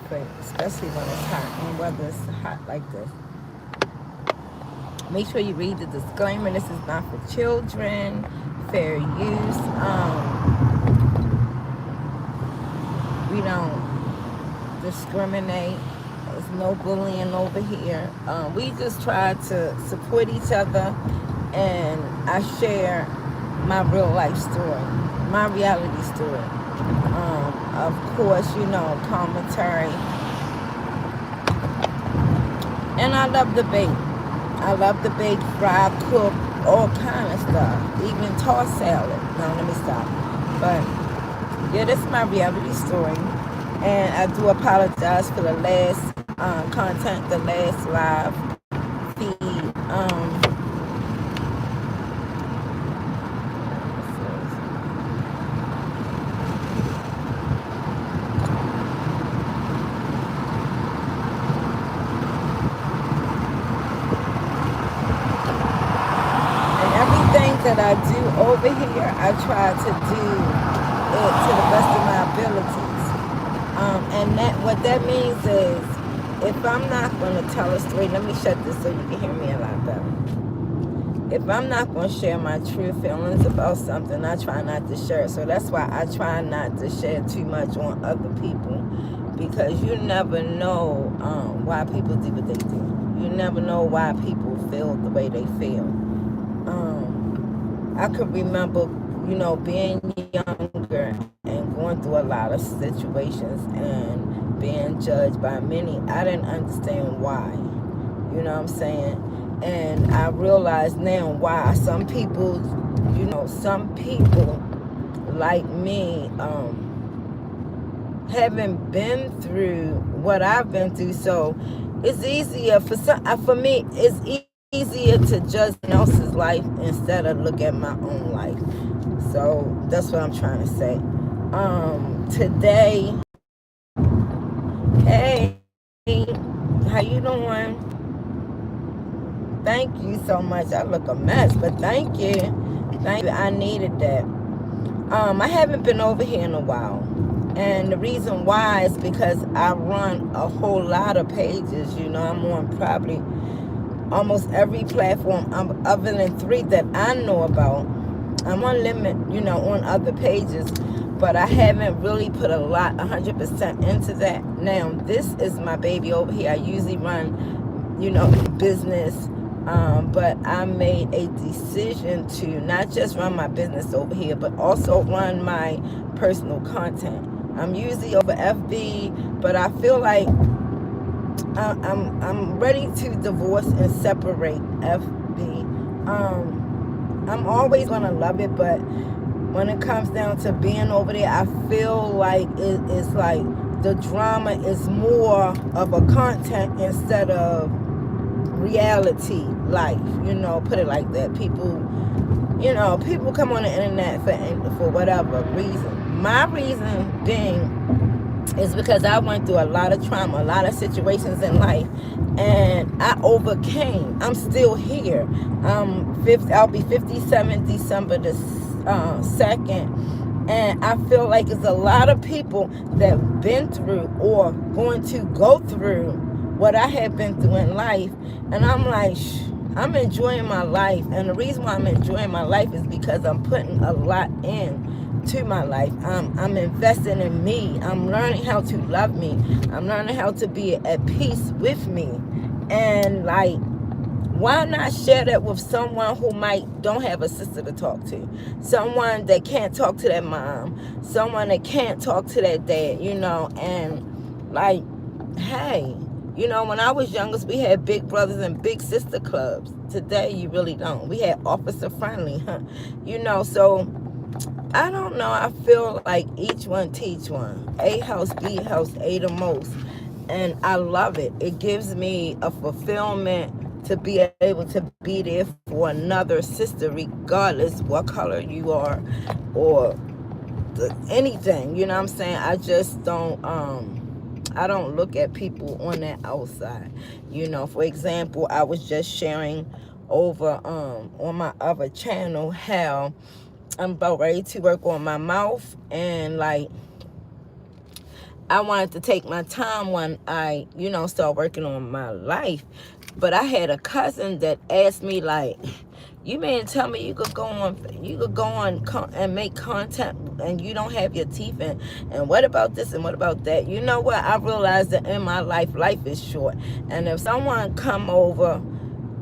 afraid, especially when it's hot and weather is hot like this. Make sure you read the disclaimer. This is not for children, fair use. We don't discriminate. There's no bullying over here. We just try to support each other, and I share my real life story, my reality story. Of course, commentary. And I love debate. I love debate, fry, cook, all kind of stuff. Even toss salad. No, let me stop. But yeah, this is my reality story. And I do apologize for the last content, the last live feed. That I do over here, I try to do it to the best of my abilities. And that what that means is, if I'm not going to tell a story, let me shut this so you can hear me a lot better. If I'm not going to share my true feelings about something, I try not to share it. So that's why I try not to share too much on other people, because you never know why people do what they do. You never know why people feel the way they feel. I could remember, being younger and going through a lot of situations and being judged by many. I didn't understand why. You know what I'm saying? And I realize now why some people, some people like me haven't been through what I've been through. So it's easier for me. It's easier to judge someone else's life instead of look at my own life. So that's what I'm trying to say. Today, hey, how you doing? Thank you so much. I look a mess, but thank you. Thank you. I needed that. I haven't been over here in a while. And the reason why is because I run a whole lot of pages. I'm on probably almost every platform other than 3 that I know about. I'm on limit, on other pages, but I haven't really put a lot, 100% into that. Now, this is my baby over here. I usually run, business, but I made a decision to not just run my business over here, but also run my personal content. I'm usually over FB, but I feel like I'm ready to divorce and separate FB. I'm always gonna love it, but when it comes down to being over there, I feel like it's like the drama is more of a content instead of reality life. Put it like that. People come on the internet for whatever reason. My reason being is because I went through a lot of trauma, a lot of situations in life, and I overcame. I'm still here. I'll be 57 December the 2nd, and I feel like it's a lot of people that have been through or going to go through what I have been through in life, and I'm like, I'm enjoying my life, and the reason why I'm enjoying my life is because I'm putting a lot in to my life. I'm investing in me. I'm learning how to love me. I'm learning how to be at peace with me. And why not share that with someone who don't have a sister to talk to, someone that can't talk to their mom, someone that can't talk to their dad, and hey, when I was younger, we had big brothers and big sister clubs. Today, you really don't. We had officer friendly, so I don't know. I feel like each one teach one. A house, B house, A the most. And I love it. It gives me a fulfillment to be able to be there for another sister, regardless what color you are or anything. You know what I'm saying? I just don't I don't look at people on that outside. For example, I was just sharing over on my other channel how I'm about ready to work on my mouth, and I wanted to take my time when I, start working on my life. But I had a cousin that asked me, like, you mean to tell me you could go on and make content and you don't have your teeth in? And what about this and what about that? You know what? I realized that in my life is short. And if someone come over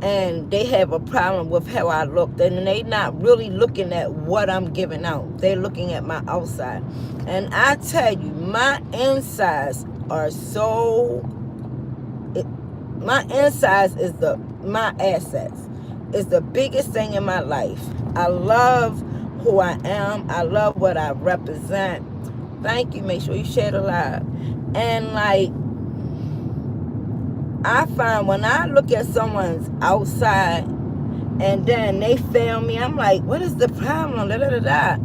and they have a problem with how I look, then they not really looking at what I'm giving out. They're looking at my outside. And I tell you, my insides are my insides is my assets. Is the biggest thing in my life. I love who I am. I love what I represent. Thank you. Make sure you share the live. And like, I find when I look at someone's outside and then they fail me, I'm like, what is the problem? Da, da, da, da.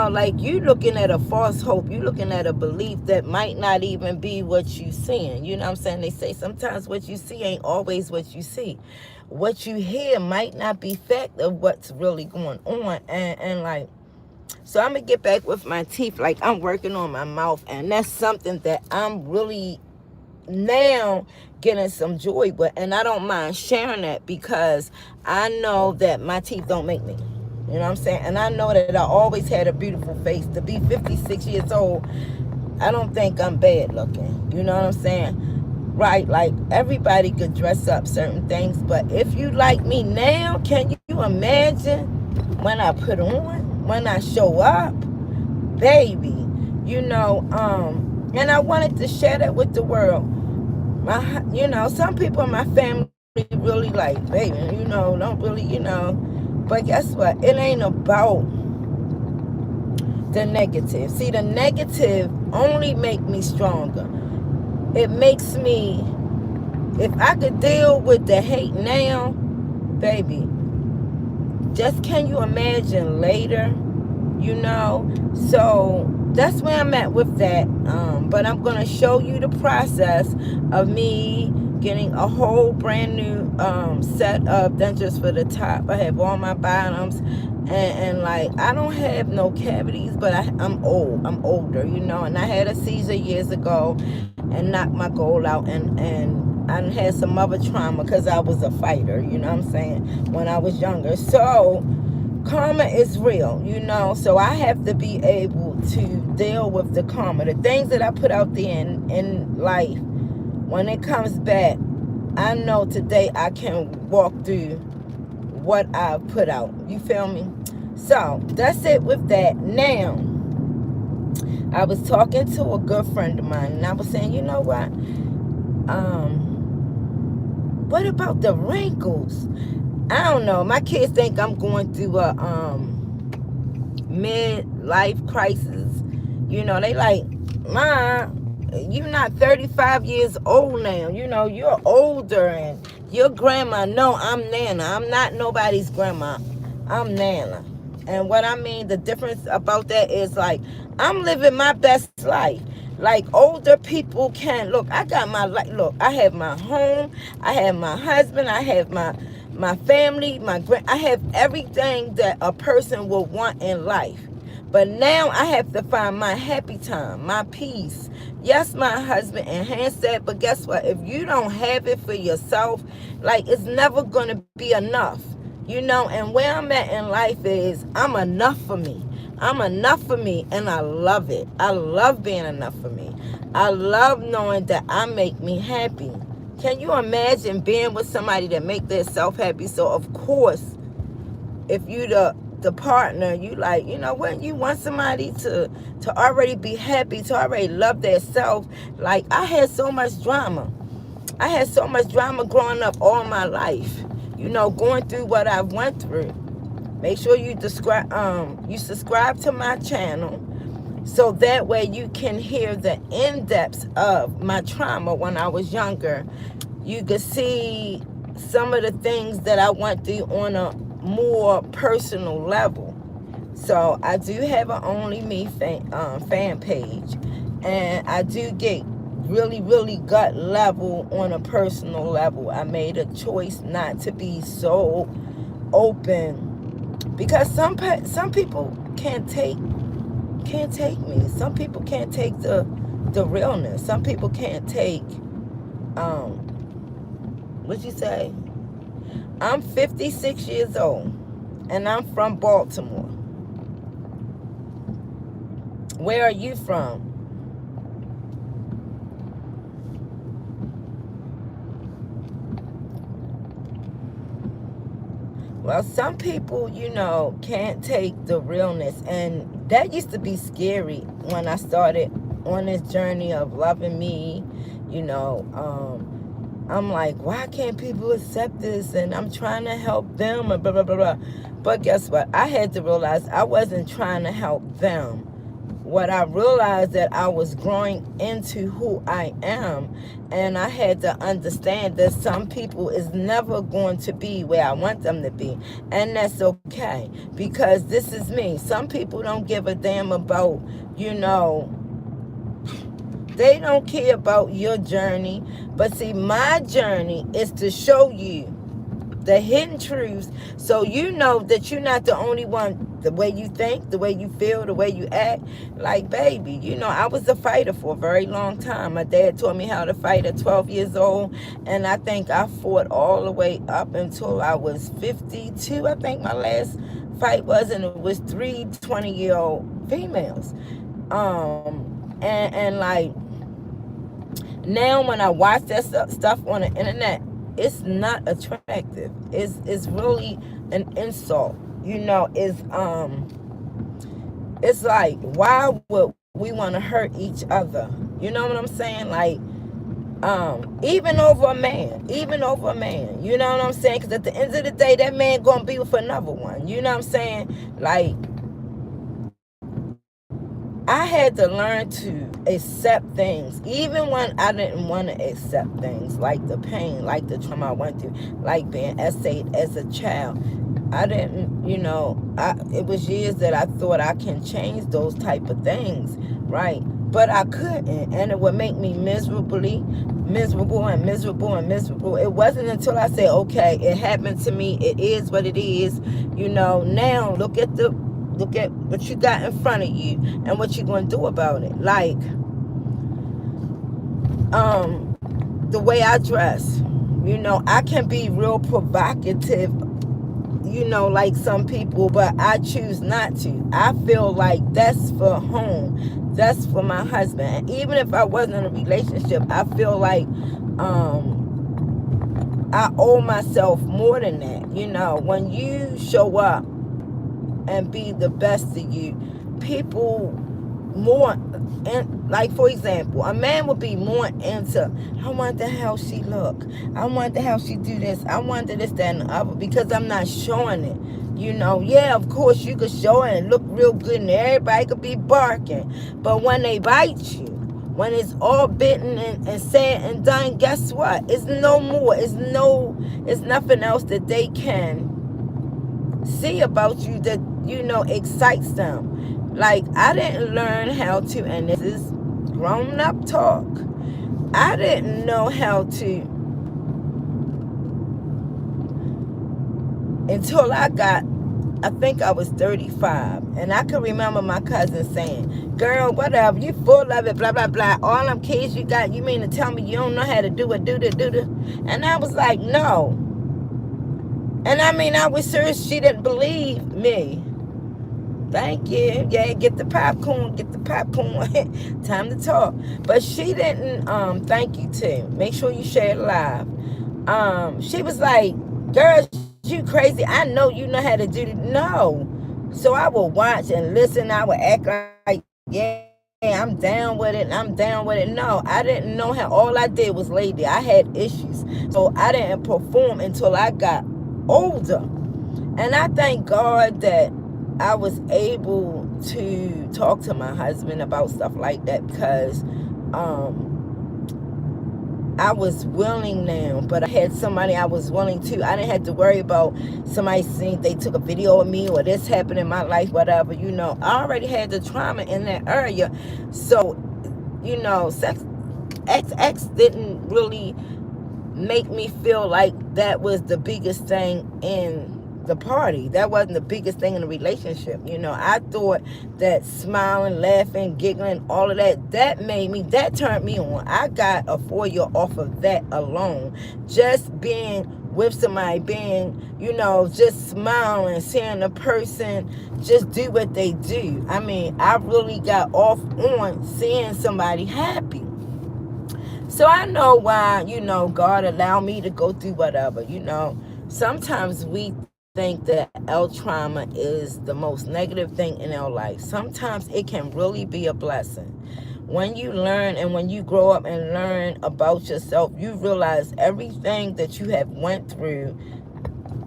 Like, you looking at a false hope. You looking at a belief that might not even be what you seeing. You know what I'm saying? They say sometimes what you see ain't always what you see. What you hear might not be fact of what's really going on. And like, so I'm going to get back with my teeth. Like, I'm working on my mouth. And that's something that I'm really now getting some joy with. And I don't mind sharing that because I know that my teeth don't make me. You know what I'm saying? And I know that I always had a beautiful face. To be 56 years old, I don't think I'm bad looking. You know what I'm saying? Right, like everybody could dress up certain things, but if you like me now, can you imagine when I put on, when I show up, baby? And I wanted to share that with the world. Some people in my family really like, baby, don't really, but guess what? It ain't about the negative. See, the negative only make me stronger. It makes me, if I could deal with the hate now, baby, just can you imagine later, So that's where I'm at with that. But I'm going to show you the process of me getting a whole brand new set of dentures for the top. I have all my bottoms. And like, I don't have no cavities, but I'm old. I'm older, and I had a seizure years ago and knocked my goal out. And I had some other trauma because I was a fighter, you know what I'm saying, when I was younger. So karma is real, so I have to be able to deal with the karma. The things that I put out there in life, when it comes back, I know today I can walk through what I put out. You feel me? So that's it with that. Now, I was talking to a good friend of mine, and I was saying, you know what about the wrinkles? I don't know. My kids think I'm going through a midlife crisis. They like, Ma, you're not 35 years old now. You're older, and your grandma. No, I'm Nana. I'm not nobody's grandma. I'm Nana. And what I mean, the difference about that is, like, I'm living my best life. Like, older people can look. I got my life. Look, I have my home. I have my husband. I have my family. I have everything that a person will want in life. But now I have to find my happy time, my peace. Yes, my husband enhanced that, but guess what? If you don't have it for yourself, like, it's never going to be enough. And where I'm at in life is I'm enough for me. I'm enough for me, and I love it. I love being enough for me. I love knowing that I make me happy. Can you imagine being with somebody that make themselves happy? So, of course, if you the partner, you like, what, you want somebody to already be happy, to already love their self. Like, I had so much drama. I had so much drama growing up all my life, going through what I went through. Make sure you subscribe to my channel, so that way you can hear the in-depth of my trauma when I was younger. You can see some of the things that I went through on a more personal level. So I do have an Only Me fan page, and I do get really, really gut level on a personal level. I made a choice not to be so open because some people can't take me. Some people can't take the the realness. Some people can't take, what'd you say? I'm 56 years old, and I'm from Baltimore. Where are you from? Well, some people, can't take the realness. And that used to be scary when I started on this journey of loving me. I'm like, why can't people accept this? And I'm trying to help them and blah, blah, blah, blah. But guess what? I had to realize I wasn't trying to help them. What I realized that I was growing into who I am, and I had to understand that some people is never going to be where I want them to be, and that's okay, because this is me. Some people don't give a damn about, they don't care about your journey, but see, my journey is to show you the hidden truths, so you know that you're not the only one. The way you think, the way you feel, the way you act. Like, baby, I was a fighter for a very long time. My dad taught me how to fight at 12 years old, and I think I fought all the way up until I was 52. I think my last fight was, and it was 3 20-year-old females. And like, now when I watch that stuff on the internet, it's not attractive. It's really an insult. It's like, why would we want to hurt each other? You know what I'm saying? Like, even over a man. You know what I'm saying? Because at the end of the day, that man gonna be with another one. You know what I'm saying? Like, I had to learn to accept things, even when I didn't want to accept things, like the pain, like the trauma I went through, like being essayed as a child. I didn't, it was years that I thought I can change those type of things, right? But I couldn't, and it would make me miserable and miserable and miserable. It wasn't until I said, okay, it happened to me. It is what it is. Now look at what you got in front of you and what you're going to do about it. Like, the way I dress, I can be real provocative, like some people, but I choose not to. I feel like that's for home. That's for my husband. And even if I wasn't in a relationship, I feel like I owe myself more than that. When you show up and be the best of you, people more, and like, for example, a man would be more into, I wonder how she look, I wonder how she do this, I wonder this, that, and the other, because I'm not showing it. Yeah, of course you could show it and look real good and everybody could be barking, but when they bite you, when it's all bitten and said and done, guess what? It's no more. It's nothing else that they can see about you that excites them. Like, I didn't learn how to, and this is grown up talk, I didn't know how to until I think I was 35, and I can remember my cousin saying, girl, whatever, you full of it, blah blah blah, all them kids you got, you mean to tell me you don't know how to do it, do the. And I was like, no. And I mean, I was sure she didn't believe me. Thank you. Yeah, get the popcorn. Time to talk. But she didn't, thank you too. Make sure you share it live. She was like, girl, you crazy. I know you know how to do it. No. So I would watch and listen. I would act like, yeah, I'm down with it. No, I didn't know how. All I did was lay there. I had issues. So I didn't perform until I got older. And I thank God that I was able to talk to my husband about stuff like that, because I was willing now, but I had somebody I was willing to. I didn't have to worry about somebody seeing they took a video of me or this happened in my life, whatever. I already had the trauma in that area. So, sex, XX didn't really make me feel like that was the biggest thing in the party. That wasn't the biggest thing in the relationship. I thought that smiling, laughing, giggling, all of that turned me on. I got a 4-year off of that alone. Just being with somebody, being, just smiling, seeing the person just do what they do. I mean, I really got off on seeing somebody happy. So I know why, God allowed me to go through whatever. Sometimes we think that our trauma is the most negative thing in our life. Sometimes it can really be a blessing. When you learn and when you grow up and learn about yourself, you realize everything that you have went through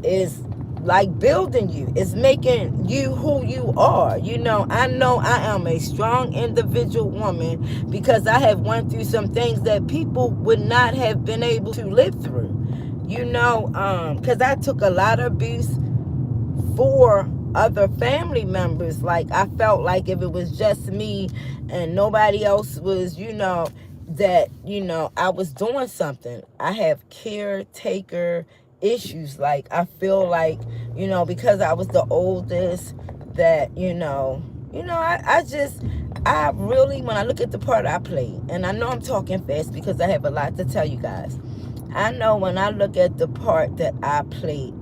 is like building you. It's making you who you are. I know I am a strong individual woman because I have went through some things that people would not have been able to live through. Because I took a lot of abuse for other family members. Like, I felt like if it was just me and nobody else was, that, I was doing something. I have caretaker issues. Like, I feel like, because I was the oldest, that, I really, when I look at the part I played, and I know I'm talking fast because I have a lot to tell you guys. I know when I look at the part that I played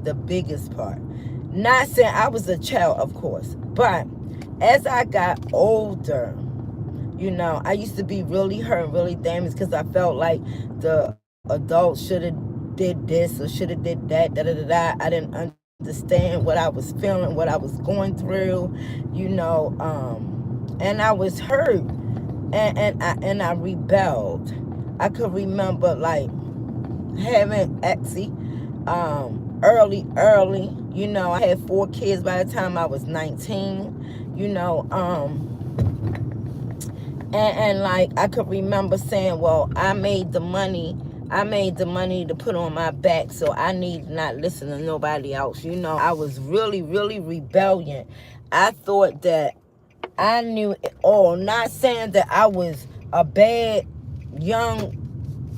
the biggest part. Not saying I was a child, of course, but as I got older, I used to be really hurt, really damaged because I felt like the adults should have did this or should have did that, da da da da. I didn't understand what I was feeling, what I was going through, and I was hurt, and I rebelled. I could remember like having Exy, early. I had 4 kids by the time I was 19, and like I could remember saying, well, I made the money to put on my back, so I need not listen to nobody else. I was really, really rebellion. I thought that I knew it all. Not saying that I was a bad young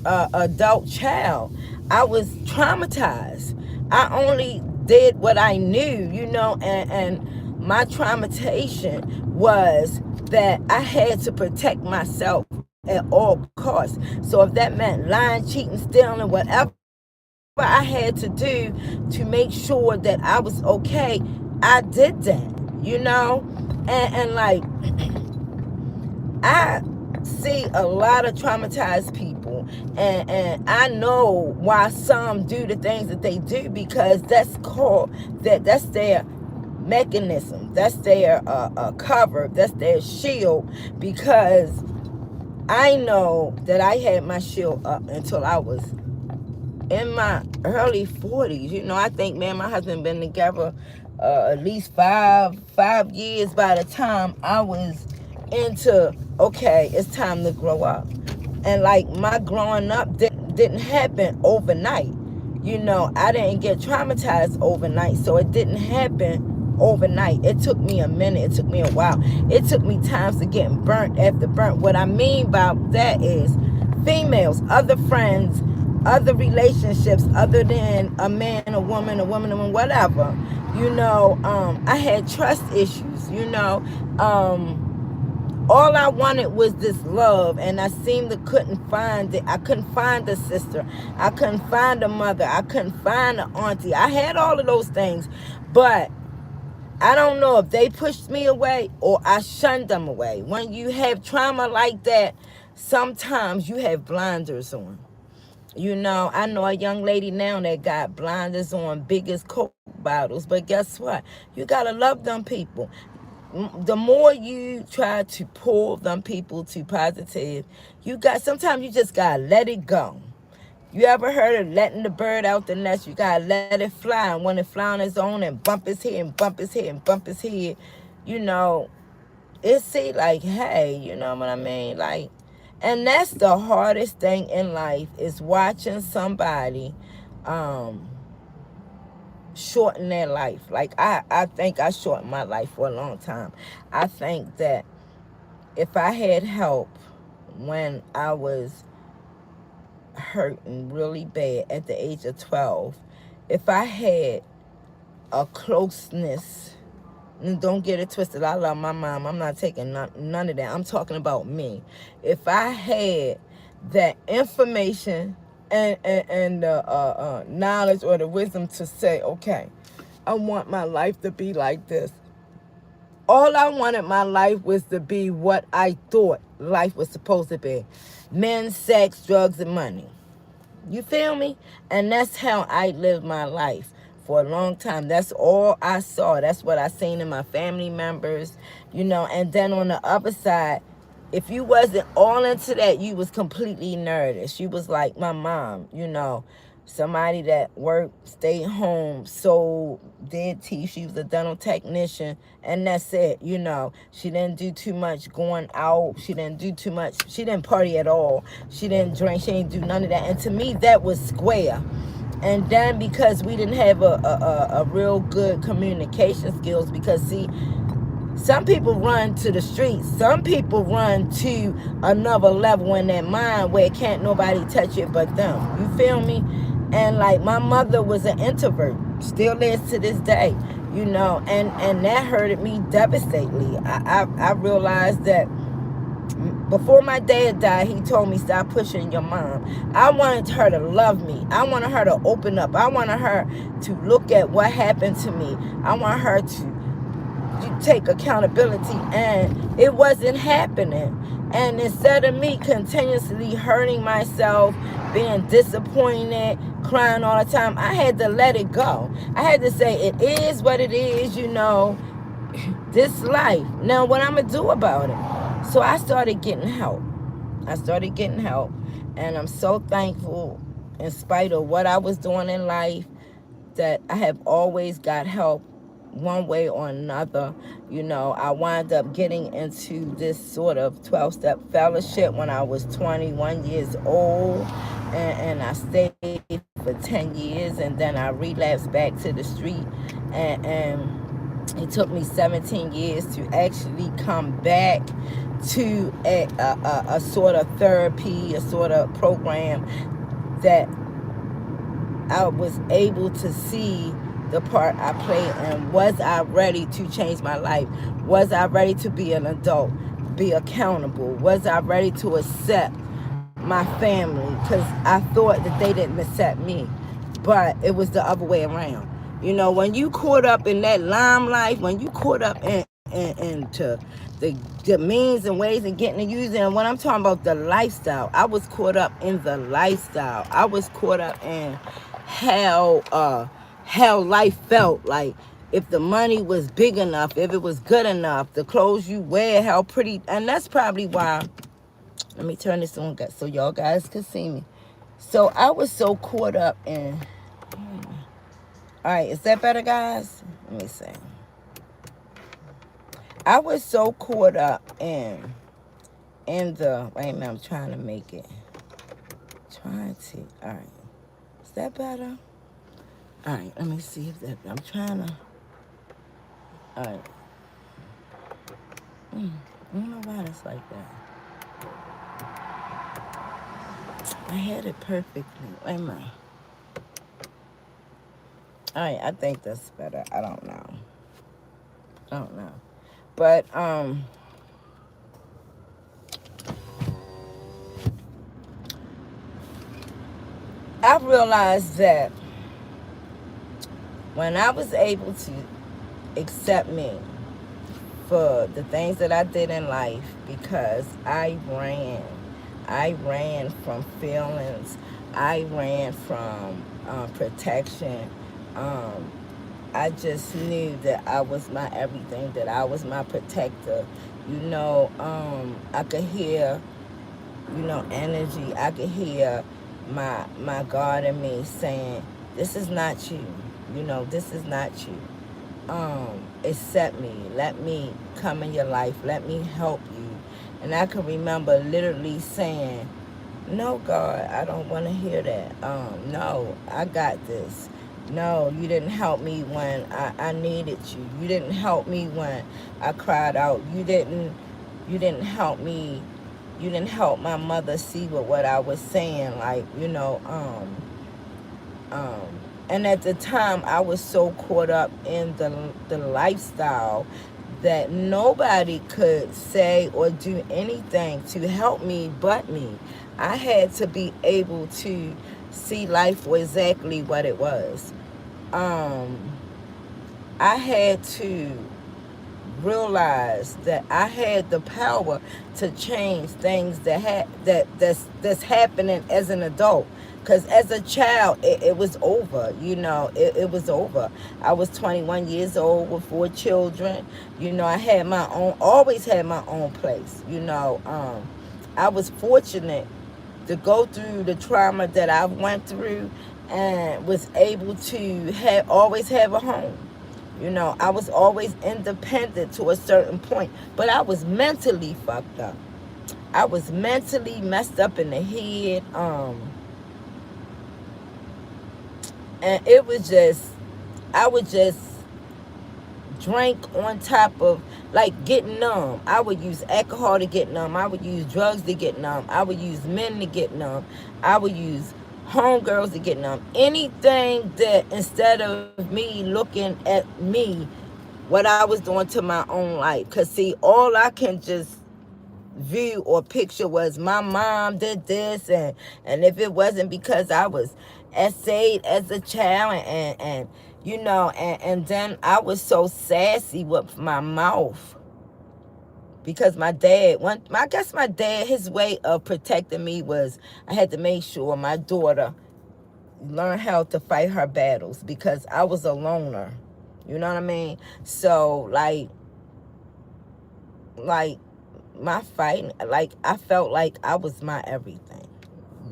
adult child. I was traumatized. I only did what I knew, and my traumatization was that I had to protect myself at all costs. So if that meant lying, cheating, stealing, whatever I had to do to make sure that I was okay, I did that, and like I see a lot of traumatized people, and I know why some do the things that they do, because that's their mechanism, that's their cover, that's their shield. Because I know that I had my shield up until I was in my early 40s. I think me and my husband been together at least five years by the time I was into, okay, it's time to grow up. And like my growing up didn't happen overnight. I didn't get traumatized overnight, so it didn't happen overnight. It took me a minute. It took me a while. It took me times to getting burnt after burnt. What I mean by that is females, other friends, other relationships other than a man, a woman, whatever. I had trust issues. All I wanted was this love, and I seemed to couldn't find it. I couldn't find a sister. I couldn't find a mother. I couldn't find an auntie. I had all of those things, but I don't know if they pushed me away or I shunned them away. When you have trauma like that, sometimes you have blinders on. I know a young lady now that got blinders on, biggest Coke bottles, but guess what? You gotta love them people. The more you try to pull them people to positive, sometimes you just gotta let it go. You ever heard of letting the bird out the nest? You gotta let it fly, and when it fly on its own and bump its head and bump its head and bump its head, you know, like, hey, you know what I mean? Like, and that's the hardest thing in life, is watching somebody shorten their life. Like, I think I shortened my life for a long time. I think that if I had help when I was hurting really bad at the age of 12, if I had a closeness. And don't get it twisted. I love my mom. I'm not taking none of that. I'm talking about me. If I had that information and the knowledge or the wisdom to say, okay, I want my life to be like this. All I wanted my life was to be what I thought life was supposed to be. Men, sex, drugs, and money. You feel me? And that's how I lived my life for a long time. That's all I saw. That's what I seen in my family members, And then on the other side, if you wasn't all into that, you was completely nervous. You was like my mom, somebody that worked, stayed home, sold, did teeth. She was a dental technician, and that's it, She didn't do too much going out. She didn't do too much. She didn't party at all. She didn't drink. She didn't do none of that. And to me, that was square. And then because we didn't have a real good communication skills, because see, some people run to the streets. Some people run to another level in their mind where can't nobody touch it but them. You feel me? And like my mother was an introvert, still is to this day, and that hurted me devastatingly. I realized that before my dad died, he told me, stop pushing your mom. I wanted her to love me. I wanted her to open up. I wanted her to look at what happened to me. I want her to take accountability, and it wasn't happening. And instead of me continuously hurting myself, being disappointed, crying all the time, I had to let it go. I had to say, it is what it is, this life. Now, what I'm going to do about it? So I started getting help. And I'm so thankful, in spite of what I was doing in life, that I have always got help one way or another. I wound up getting into this sort of 12-step fellowship when I was 21 years old, and I stayed for 10 years, and then I relapsed back to the street, and it took me 17 years to actually come back to a sort of therapy, a sort of program that I was able to see the part I played, and was I ready to change my life? Was I ready to be an adult, be accountable? Was I ready to accept my family? Because I thought that they didn't accept me, but it was the other way around. When you caught up in that limelight, when you caught up into the means and ways of getting to use it, and when I'm talking about the lifestyle, I was caught up in the lifestyle. I was caught up in how life felt like, if the money was big enough, if it was good enough, the clothes you wear, how pretty. And that's probably why, let me turn this on so y'all guys can see me. So I was so caught up in, all right, is that better, guys? Let me see. I was so caught up in the, wait a minute, I'm trying to make it, all right, is that better? All right, let me see if that, I'm trying to, all right. I don't know why it's like that. I had it perfectly. Wait a minute. All right, I think that's better. I don't know. But, I realized that when I was able to accept me for the things that I did in life, because I ran from feelings. I ran from protection. I just knew that I was my everything, that I was my protector. I could hear, energy. I could hear my God in me saying, this is not you. This is not you. Accept me. Let me come in your life. Let me help you. And I can remember literally saying, no, God, I don't want to hear that. No, I got this. No, you didn't help me when I needed you. You didn't help me when I cried out. You didn't help me. You didn't help my mother see what I was saying. Like, And at the time, I was so caught up in the lifestyle that nobody could say or do anything to help me but me. I had to be able to see life for exactly what it was. Um, I had to realized that I had the power to change things that's happening as an adult. Because as a child, it was over. It was over. I was 21 years old with 4 children. I had my own, always had my own place. I was fortunate to go through the trauma that I went through and was able to always have a home. I was always independent to a certain point, but I was mentally fucked up. I was mentally messed up in the head. And it was just, I would just drink on top of, like, getting numb. I would use alcohol to get numb. I would use drugs to get numb. I would use men to get numb. I would use homegirls to get numb. Anything that, instead of me looking at me, what I was doing to my own life. Because, see, all I can just view or picture was my mom did this, and if it wasn't because I was essayed as a child, and then I was so sassy with my mouth because my dad, I guess my dad, his way of protecting me was I had to make sure my daughter learn how to fight her battles because I was a loner. You know what I mean? So, like my fighting, like, I felt like I was my everything.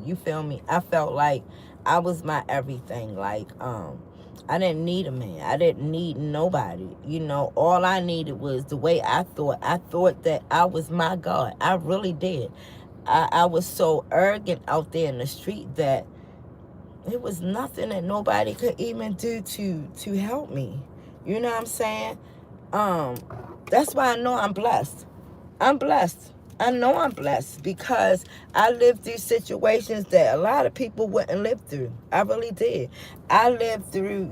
You feel me? I felt like I was my everything. Like, I didn't need a man. I didn't need nobody. All I needed was the way I thought. I thought that I was my God. I really did. I was so arrogant out there in the street that it was nothing that nobody could even do to help me. You know what I'm saying? Um, that's why I know I'm blessed. I'm blessed. I know I'm blessed because I lived through situations that a lot of people wouldn't live through. I really did. I lived through,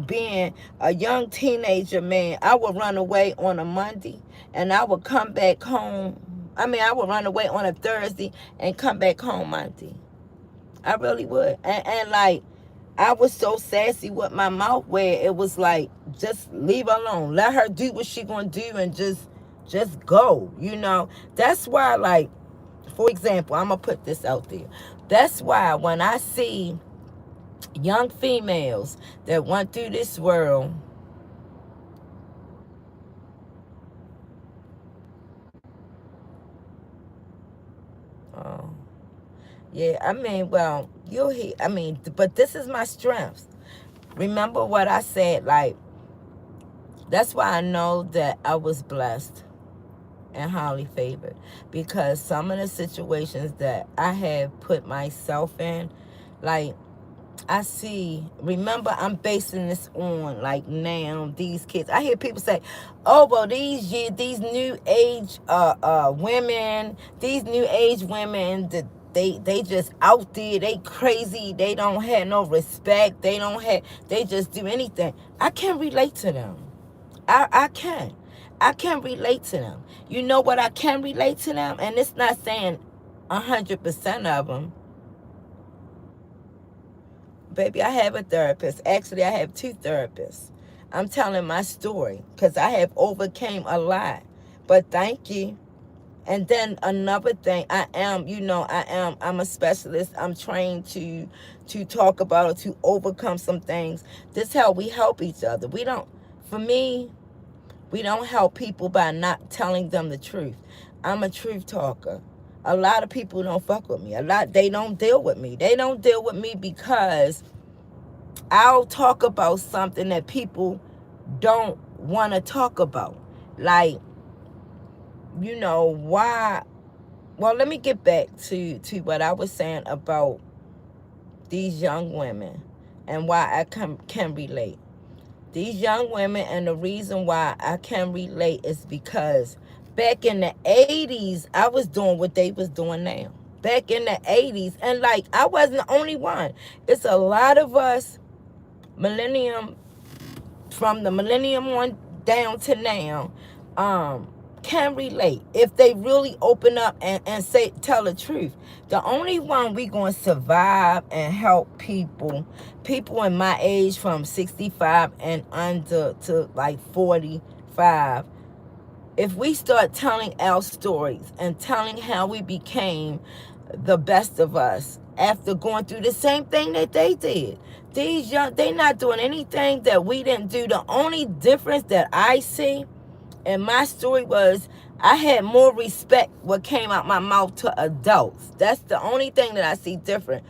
being a young teenager, man. I would run away on a Monday and I would come back home. I would run away on a Thursday and come back home Monday. I really would. And like, I was so sassy with my mouth where it was like, just leave her alone. Let her do what she gonna do and just go. That's why, like, for example, I'm gonna put this out there. That's why when I see young females that went through this world, oh, yeah, well, you'll hear, but this is my strength. Remember what I said, like, that's why I know that I was blessed and highly favored, because some of the situations that I have put myself in, like, remember, I'm basing this on, like, now these kids. I hear people say, oh, well, these new age women, that they just out there, they crazy, they don't have no respect, they just do anything. I can't relate to them. I can. I can relate to them. You know what? I can relate to them, and it's not saying 100% of them. Baby, I have a therapist. Actually, I have 2 therapists. I'm telling my story because I have overcame a lot. But thank you. And then another thing, I'm a specialist. I'm trained to talk about, to overcome some things. This is how we help each other. For me, we don't help people by not telling them the truth. I'm a truth talker. A lot of people don't fuck with me. They don't deal with me. They don't deal with me because I'll talk about something that people don't want to talk about. Like, why? Well, let me get back to what I was saying about these young women and why I can relate. These young women, and the reason why I can relate is because back in the 80s, I was doing what they was doing now. Back in the 80s, and like, I wasn't the only one. It's a lot of us millennium, from the millennium on down to now, can relate if they really open up and say, tell the truth. The only one we gonna survive and help people in my age from 65 and under to like 45, if we start telling our stories and telling how we became the best of us after going through the same thing that they did. These young, they not doing anything that we didn't do. The only difference that I see in my story was I had more respect what came out my mouth to adults. That's the only thing that I see different.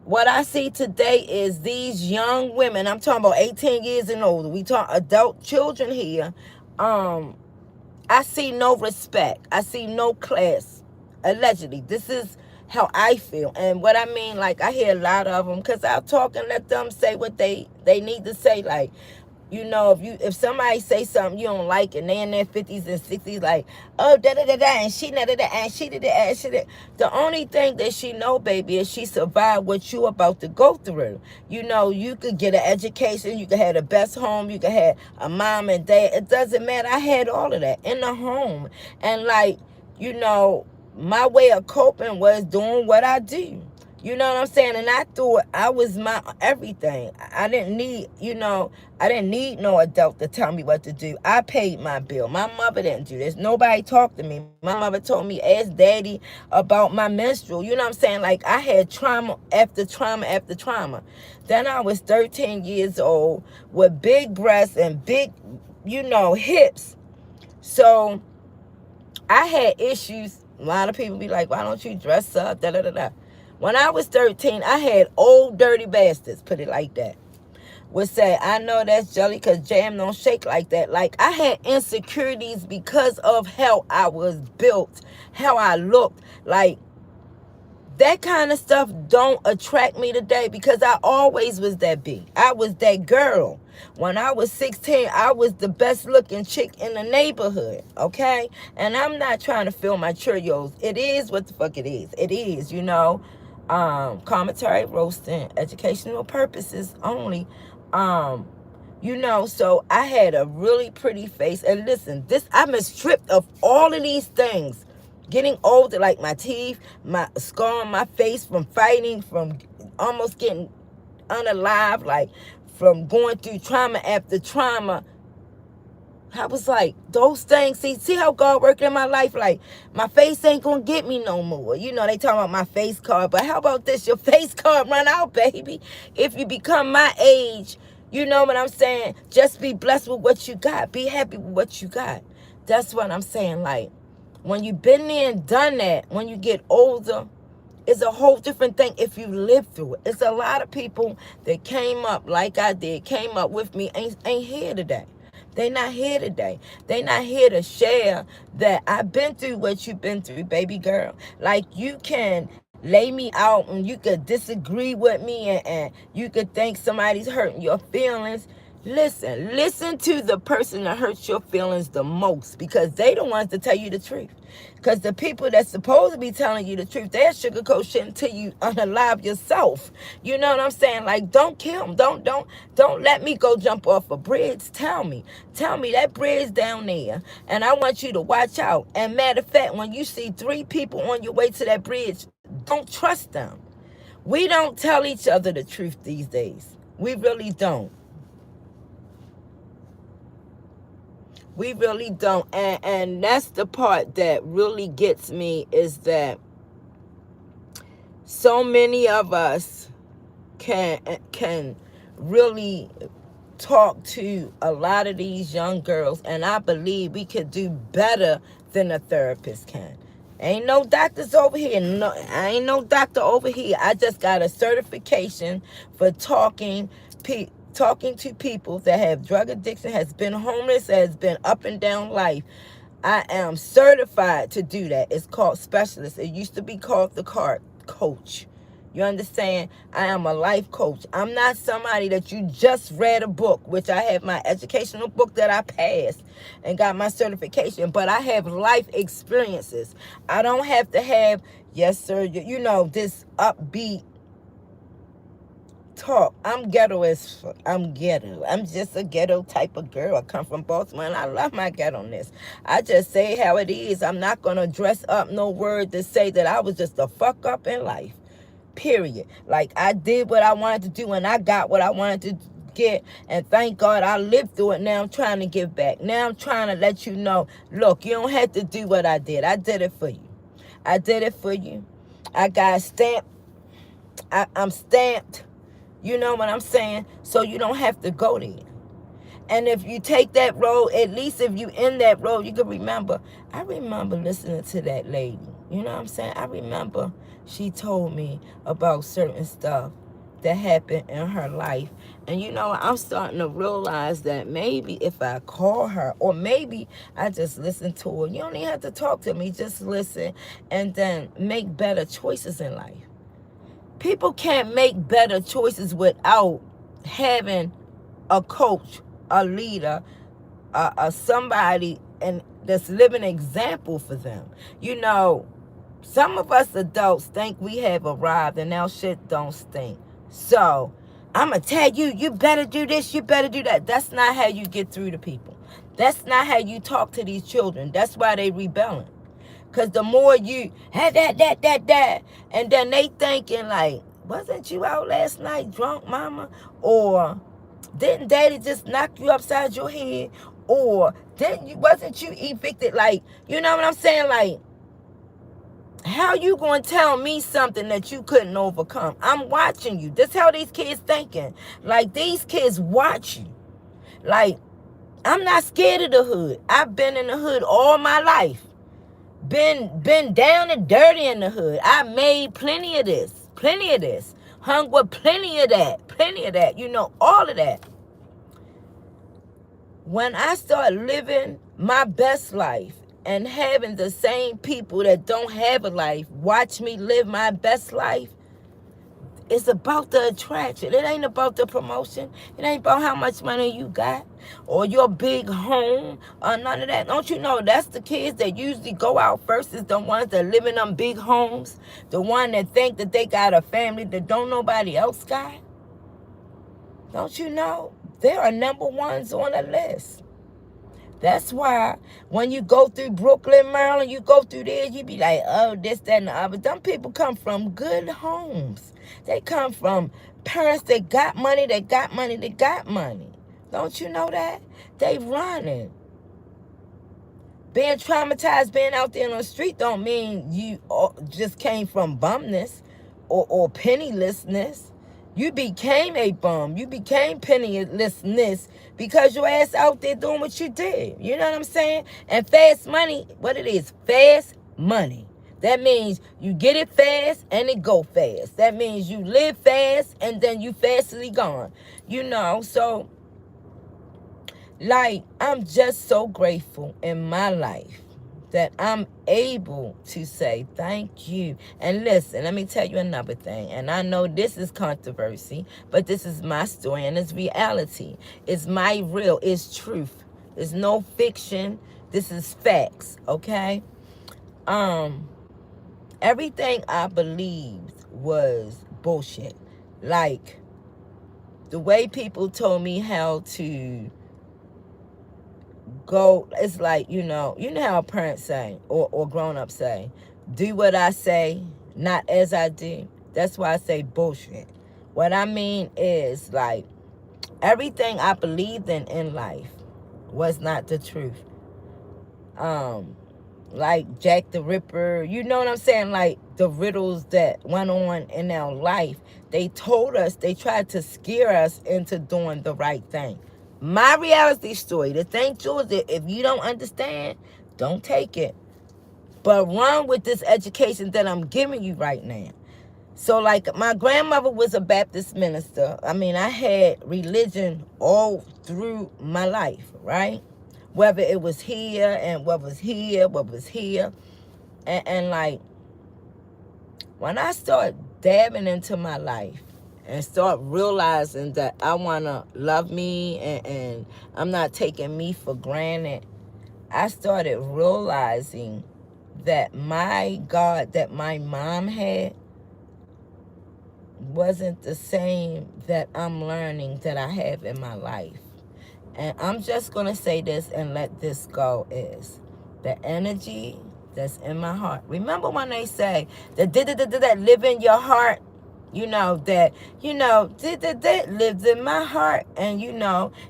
What I see today is these young women, I'm talking about 18 years and older. We talk adult children here. I see no respect. I see no class. Allegedly. This is how I feel. And what I mean, like, I hear a lot of them, because I'll talk and let them say what they need to say. Like, you know, if somebody say something you don't like and they in their 50s and 60s, like, oh, da-da-da-da, and she da-da-da, and she did that, and she did. The only thing that she know, baby, is she survived what you about to go through. You know, you could get an education, you could have the best home, you could have a mom and dad. It doesn't matter. I had all of that in the home. And, like, you know, my way of coping was doing what I do. You know what I'm saying? And I thought I was my everything. I didn't need, you know, I didn't need no adult to tell me what to do. I paid my bill. My mother didn't do this. Nobody talked to me. My mother told me, ask daddy about my menstrual. You know what I'm saying? Like, I had trauma after trauma after trauma. Then I was 13 years old with big breasts and big, you know, hips. So I had issues. A lot of people be like, why don't you dress up? Da da da da. When I was 13, I had old dirty bastards, put it like that, would say, I know that's jelly because jam don't shake like that. Like, I had insecurities because of how I was built, how I looked. Like, that kind of stuff don't attract me today because I always was that big. I was that girl. When I was 16, I was the best looking chick in the neighborhood, okay? And I'm not trying to fill my Cheerios. It is what the fuck it is. It is, you know. Commentary, roasting, educational purposes only. You know, so I had a really pretty face. And listen, I'm stripped of all of these things. Getting older, like my teeth, my scar on my face from fighting, from almost getting unalive, like from going through trauma after trauma. I was like, those things, see how God worked in my life? Like, my face ain't gonna get me no more. You know, they talking about my face card, but how about this? Your face card run out, baby. If you become my age, you know what I'm saying? Just be blessed with what you got. Be happy with what you got. That's what I'm saying. Like, when you've been there and done that, when you get older, it's a whole different thing if you live through it. It's a lot of people that came up like I did, came up with me, ain't here today. They not here today. They not here to share that I've been through what you've been through, baby girl. Like, you can lay me out and you could disagree with me and you could think somebody's hurting your feelings. Listen to the person that hurts your feelings the most, because they the ones to tell you the truth. Because the people that's supposed to be telling you the truth, they're sugarcoat shit until you unalive yourself. You know what I'm saying? Like, don't kill them. Don't let me go jump off a bridge. Tell me that bridge down there, and I want you to watch out. And matter of fact, when you see 3 people on your way to that bridge, don't trust them. We don't tell each other the truth these days. We really don't. We really don't. And that's the part that really gets me, is that so many of us can really talk to a lot of these young girls, and I believe we could do better than a therapist can. Ain't no doctors over here. No, I ain't no doctor over here. I just got a certification for talking to people that have drug addiction, has been homeless, has been up and down life. I am certified to do that. It's called specialist. It used to be called the card coach. You understand? I am a life coach. I'm not somebody that you just read a book, which I have my educational book that I passed and got my certification, but I have life experiences. I don't have to have, yes, sir, you know, this upbeat talk. I'm ghetto as I'm ghetto. I'm just a ghetto type of girl. I come from Baltimore, and I love my ghetto-ness. I just say how it is. I'm not going to dress up no word to say that I was just a fuck up in life. Period. Like, I did what I wanted to do, and I got what I wanted to get, and thank God I lived through it. Now I'm trying to give back. Now I'm trying to let you know, look, you don't have to do what I did. I did it for you. I did it for you. I got stamped. I'm stamped. You know what I'm saying? So you don't have to go there. And if you take that road, at least if you in that road, you can remember. I remember listening to that lady. You know what I'm saying? I remember she told me about certain stuff that happened in her life. And you know, I'm starting to realize that maybe if I call her, or maybe I just listen to her. You don't even have to talk to me. Just listen and then make better choices in life. People can't make better choices without having a coach, a leader, somebody and that's living example for them. You know, some of us adults think we have arrived and our shit don't stink. So I'm going to tell you, you better do this, you better do that. That's not how you get through to people. That's not how you talk to these children. That's why they rebelling. Because the more you had that, and then they thinking like, wasn't you out last night drunk, mama? Or didn't daddy just knock you upside your head? Or wasn't you evicted? Like, you know what I'm saying? Like, how you going to tell me something that you couldn't overcome? I'm watching you. That's how these kids thinking. Like, these kids watch you. Like, I'm not scared of the hood. I've been in the hood all my life. Been down and dirty in the hood. I made plenty of this. Hung with plenty of that. You know, all of that. When I start living my best life and having the same people that don't have a life watch me live my best life, it's about the attraction. It ain't about the promotion. It ain't about how much money you got or your big home or none of that. Don't you know that's the kids that usually go out first is the ones that live in them big homes, the one that think that they got a family that don't nobody else got? Don't you know? They are number ones on the list. That's why when you go through Brooklyn, Maryland, you go through there, you be like, oh, this, that, and the other. Them people come from good homes. They come from parents that got money, Don't you know that? They running. Being traumatized, being out there on the street don't mean you just came from bumness or pennilessness. You became a bum. You became pennilessness because your ass out there doing what you did. You know what I'm saying? And fast money, what it is, fast money. That means you get it fast and it go fast. That means you live fast and then you fastly gone. You know, so like, I'm just so grateful in my life that I'm able to say thank you. And listen, let me tell you another thing. And I know this is controversy, but this is my story and it's reality. It's my real, it's truth. It's no fiction. This is facts, okay? Everything I believed was bullshit. Like, the way people told me how to go, it's like, you know how parents say, or grown-ups say, do what I say, not as I do. That's why I say bullshit. What I mean is, like, everything I believed in life was not the truth. Like Jack the Ripper, you know what I'm saying? Like, the riddles that went on in our life, they told us, they tried to scare us into doing the right thing. My reality story, the thing too is that if you don't understand, don't take it. But run with this education that I'm giving you right now. So, like, my grandmother was a Baptist minister. I mean, I had religion all through my life, right? Whether it was here and what was here. And like, when I start dabbing into my life and start realizing that I want to love me and I'm not taking me for granted, I started realizing that my God that my mom had wasn't the same that I'm learning that I have in my life. And I'm just going to say this and let this go is the energy that's in my heart. Remember when they say that live in your heart? That lives in my heart. And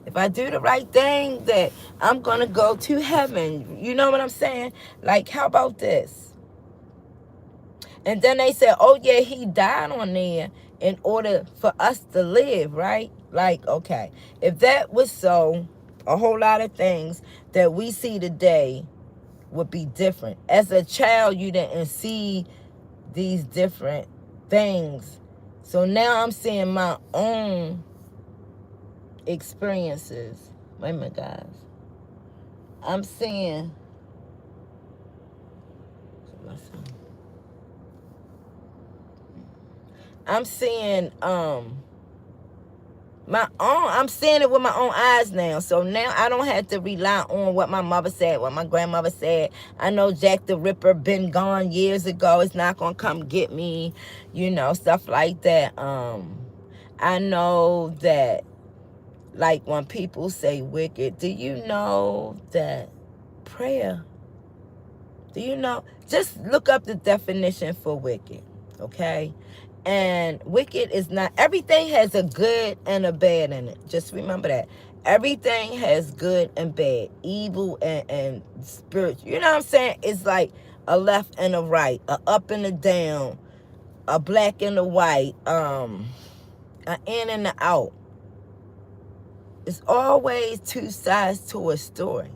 if I do the right thing, that I'm going to go to heaven. You know what I'm saying? Like, how about this? And then they said, oh yeah, he died on there in order for us to live, right? Like, okay, if that was so, a whole lot of things that we see today would be different. As a child, you didn't see these different things. So now I'm seeing my own experiences. Wait a minute, guys. I'm seeing I'm seeing it with my own eyes now. So now I don't have to rely on what my mother said, what my grandmother said. I know Jack the Ripper been gone years ago. It's not gonna come get me, stuff like that. I know that, like, when people say wicked, do you know that prayer? Do you know? Just look up the definition for wicked, okay? And wicked is not, everything has a good and a bad in it. Just remember that. Everything has good and bad, evil and spiritual. You know what I'm saying? It's like a left and a right, a up and a down, a black and a white, an in and a out. It's always two sides to a story.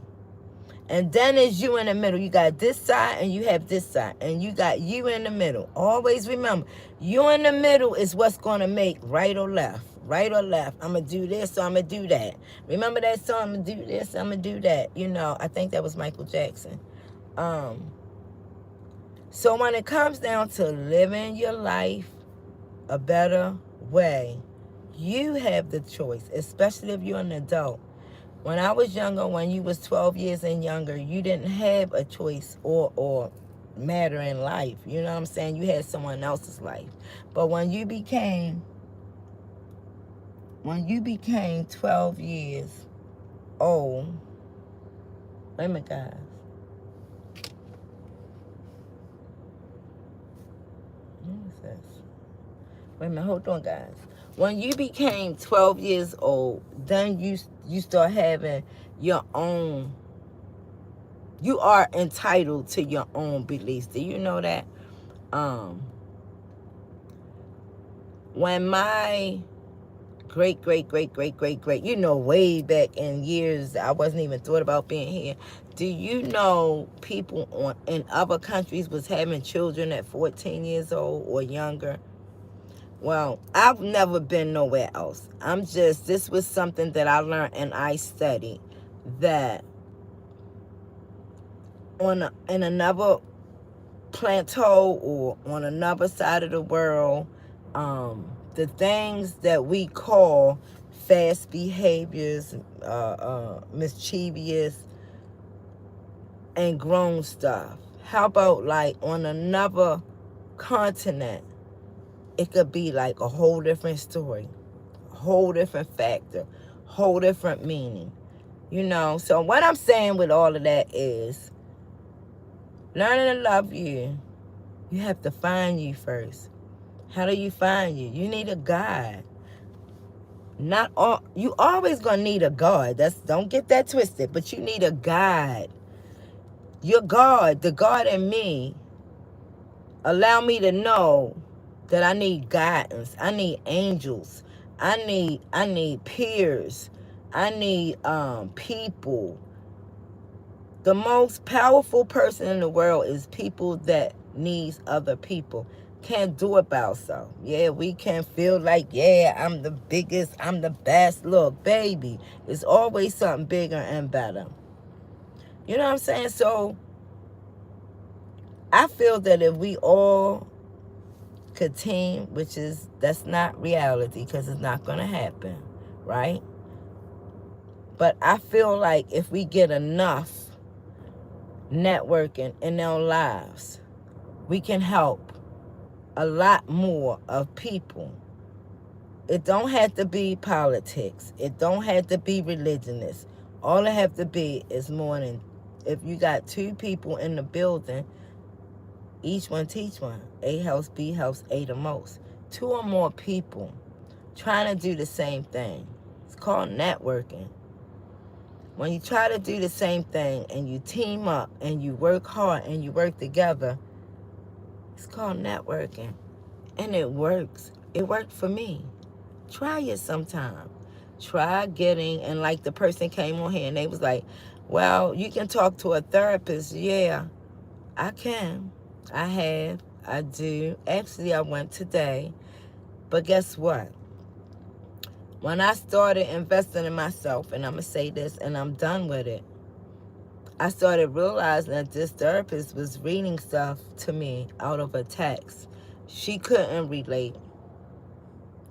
And then there's you in the middle. You got this side and you have this side. And you got you in the middle. Always remember, you in the middle is what's going to make right or left. Right or left. I'm going to do this, so I'm going to do that. Remember that song? I'm going to do this, I'm going to do that. I think that was Michael Jackson. So when it comes down to living your life a better way, you have the choice, especially if you're an adult. When I was younger, when you was 12 years and younger, you didn't have a choice or matter in life. You know what I'm saying? You had someone else's life. But when you became 12 years old, wait a minute, guys. What is this? Wait a minute, hold on, guys. When you became 12 years old, then you start having your own. You are entitled to your own beliefs. Do you know that? When my great, way back in years, I wasn't even thought about being here. Do you know people in other countries was having children at 14 years old or younger? Well, I've never been nowhere else. This was something that I learned and I studied, that in another plateau or on another side of the world, the things that we call fast behaviors, mischievous, and grown stuff. How about, like, on another continent, it could be like a whole different story, a whole different factor, whole different meaning. So what I'm saying with all of that is, learning to love you, you have to find you first. How do you find you? You need a guide. You always gonna need a God. Don't get that twisted, but you need a guide. Your God, the God in me, allow me to know that I need guidance. I need angels. I need peers. I need people. The most powerful person in the world is people that needs other people. Can't do about so. Yeah, we can feel like, yeah, I'm the biggest, I'm the best. Look, baby, it's always something bigger and better. You know what I'm saying? So I feel that if we all could team, that's not reality because it's not going to happen, right? But I feel like if we get enough networking in our lives, we can help a lot more of people It don't have to be politics. It don't have to be religionist. All it have to be is more than, if you got two people in the building, each one teach one. A helps, B helps, A the most. Two or more people trying to do the same thing. It's called networking. When you try to do the same thing and you team up and you work hard and you work together, it's called networking. And it works. It worked for me. Try it sometime. Try getting, and like the person came on here and they was like, well, you can talk to a therapist. Yeah, I can. I have. I do. Actually, I went today. But guess what? When I started investing in myself, and I'm going to say this and I'm done with it, I started realizing that this therapist was reading stuff to me out of a text. She couldn't relate.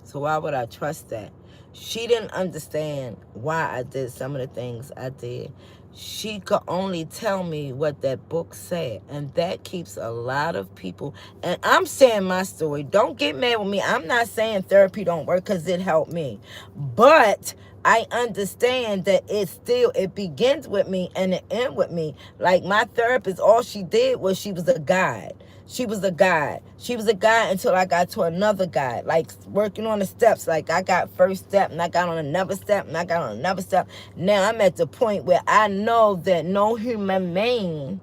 So why would I trust that? She didn't understand why I did some of the things I did. She could only tell me what that book said. And that keeps a lot of people. And I'm saying my story. Don't get mad with me. I'm not saying therapy don't work because it helped me. But I understand that it begins with me and it ends with me. Like my therapist, all she did was she was a guide. She was a guide. She was a guide until I got to another guide, like working on the steps. Like I got first step and I got on another step and I got on another step. Now I'm at the point where I know that no human being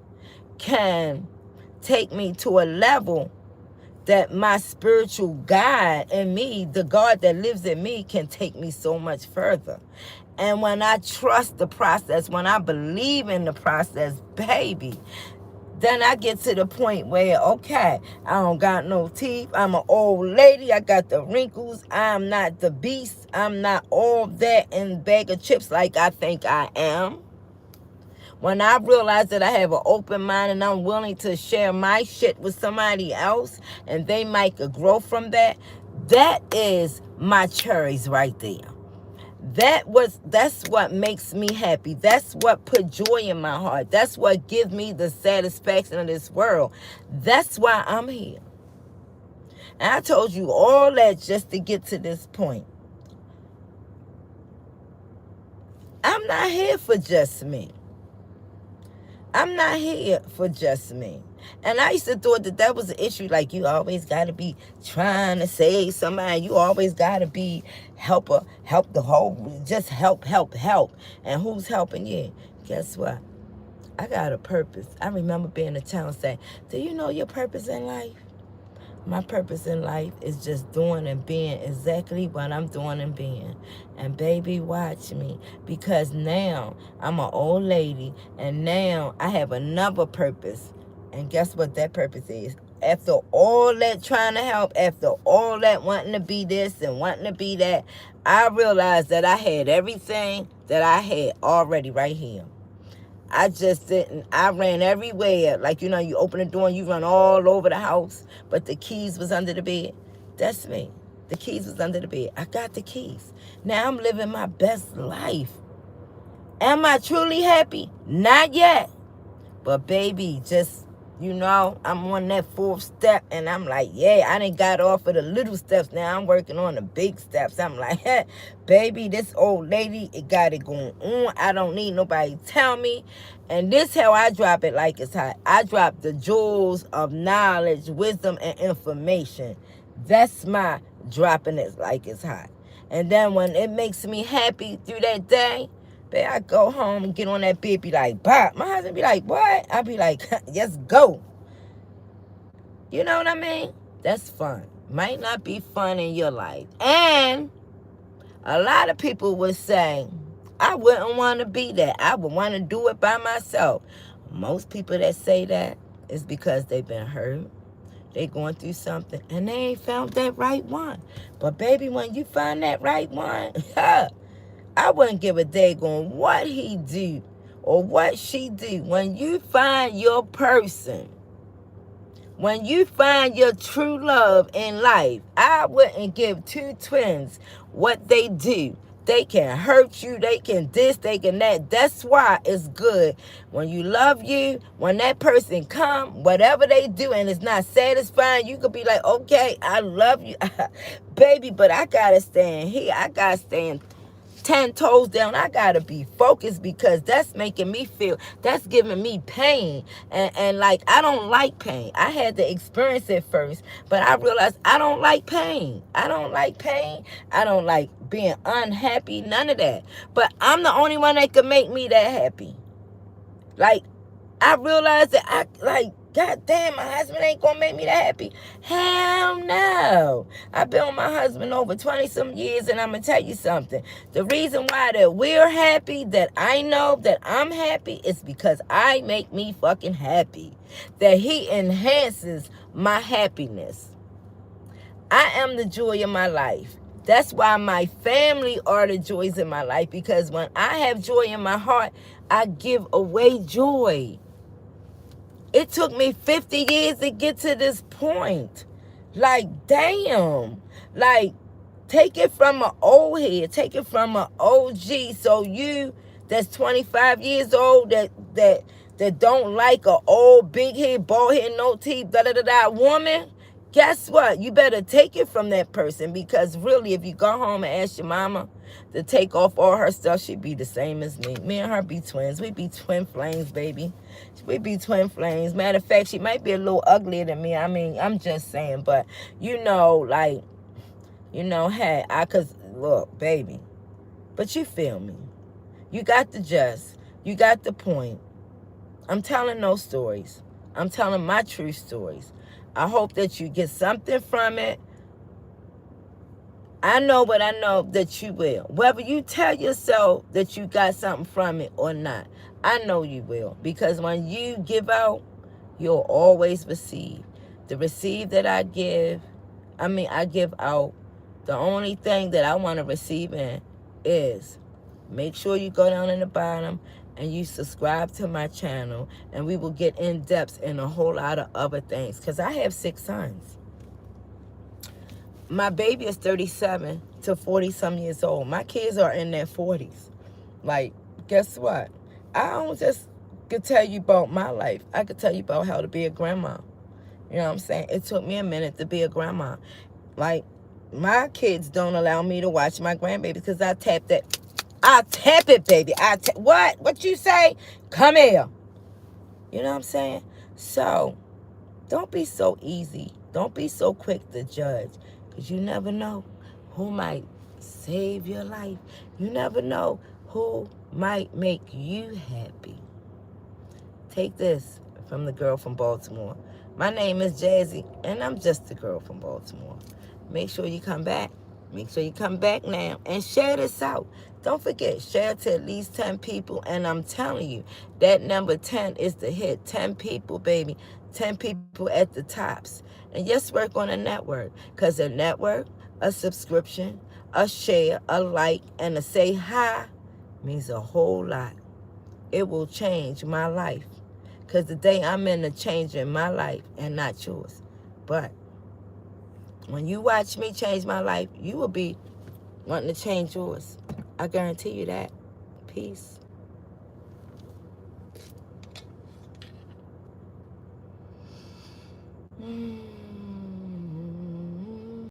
can take me to a level that my spiritual God in me, the God that lives in me, can take me so much further. And when I trust the process, when I believe in the process, baby, then I get to the point where, okay, I don't got no teeth. I'm an old lady. I got the wrinkles. I'm not the beast. I'm not all that in a bag of chips like I think I am. When I realize that I have an open mind and I'm willing to share my shit with somebody else and they might grow from that, that is my cherries right there. That's what makes me happy. That's what put joy in my heart. That's what gives me the satisfaction of this world. That's why I'm here. And I told you all that just to get to this point. I'm not here for just me. I'm not here for just me. And I used to thought that was an issue. Like, you always got to be trying to save somebody. You always got to be help the whole, just help. And who's helping you? Guess what? I got a purpose. I remember being in a town saying, do you know your purpose in life? My purpose in life is just doing and being exactly what I'm doing and being. And baby, watch me. Because now I'm an old lady and now I have another purpose. And guess what that purpose is? After all that trying to help, after all that wanting to be this and wanting to be that, I realized that I had everything that I had already right here. I just didn't. I ran everywhere. Like, you open the door and you run all over the house, but the keys was under the bed. That's me. The keys was under the bed. I got the keys. Now I'm living my best life. Am I truly happy? Not yet. But baby, just, I'm on that fourth step and I'm like, yeah, I done got off of the little steps. Now I'm working on the big steps. I'm like, hey, baby, this old lady, it got it going on. I don't need nobody to tell me. And this how I drop it like it's hot. I drop the jewels of knowledge, wisdom, and information. That's my dropping it like it's hot. And then when it makes me happy through that day, babe, I go home and get on that bed, be like, Bob. My husband be like, what? I be like, yes, go. You know what I mean? That's fun. Might not be fun in your life. And a lot of people would say, I wouldn't want to be that. I would want to do it by myself. Most people that say that is because they've been hurt. They going through something and they ain't found that right one. But baby, when you find that right one, I wouldn't give a daggone what he do or what she do. When you find your person, when you find your true love in life, I wouldn't give two twins what they do They can hurt you. They can this, they can that. That's why it's good when you love you, when that person come, whatever they do and it's not satisfying, you could be like, okay, I love you, baby, but I got to stand here. I got to stand 10 toes down. I gotta be focused because that's making me feel, that's giving me pain. And like, I don't like pain. I had to experience it first, but I realized I don't like pain. I don't like pain. I don't like being unhappy, none of that. But I'm the only one that can make me that happy. Like, I realized that God damn, my husband ain't gonna make me that happy. Hell no. I've been with my husband over 20 some years, and I'm gonna tell you something. The reason why that we're happy, that I know that I'm happy, is because I make me fucking happy. That he enhances my happiness. I am the joy of my life. That's why my family are the joys in my life, because when I have joy in my heart, I give away joy. It took me 50 years to get to this point. Like, damn. Like, take it from an old head. Take it from an OG. So you that's 25 years old that don't like a old big head, bald head, no teeth, da-da-da-da woman, guess what? You better take it from that person, because really, if you go home and ask your mama to take off all her stuff, she'd be the same as me. Me and her be twins. We be twin flames, baby. We be twin flames. Matter of fact, she might be a little uglier than me. I mean, I'm just saying. But, like, hey, cause, look, baby. But you feel me. You got the gist. You got the point. I'm telling no stories. I'm telling my true stories. I hope that you get something from it. I know, but I know that you will. Whether you tell yourself that you got something from it or not, I know you will. Because when you give out, you'll always receive. The receive that I give out. The only thing that I want to receive in is, make sure you go down in the bottom and you subscribe to my channel, and we will get in depth in a whole lot of other things. Because I have 6 sons. My baby is 37 to 40 some years old. My kids are in their 40s. Like, guess what? I don't just could tell you about my life. I could tell you about how to be a grandma. You know what I'm saying? It took me a minute to be a grandma. Like, my kids don't allow me to watch my grandbabies because I tap it, baby. What? What you say? Come here. You know what I'm saying? So, don't be so easy. Don't be so quick to judge, because you never know who might save your life. You never know who might make you happy. Take this from the girl from Baltimore. My name is Jazzy, and I'm just the girl from Baltimore. Make sure you come back. Make sure you come back now and share this out. Don't forget, share to at least 10 people. And I'm telling you, that number 10 is the hit. 10 people, baby. 10 people at the tops. And just work on a network. Because a network, a subscription, a share, a like, and a say hi means a whole lot. It will change my life. Because today I'm in a change in my life and not yours. But when you watch me change my life, you will be wanting to change yours. I guarantee you that. Peace.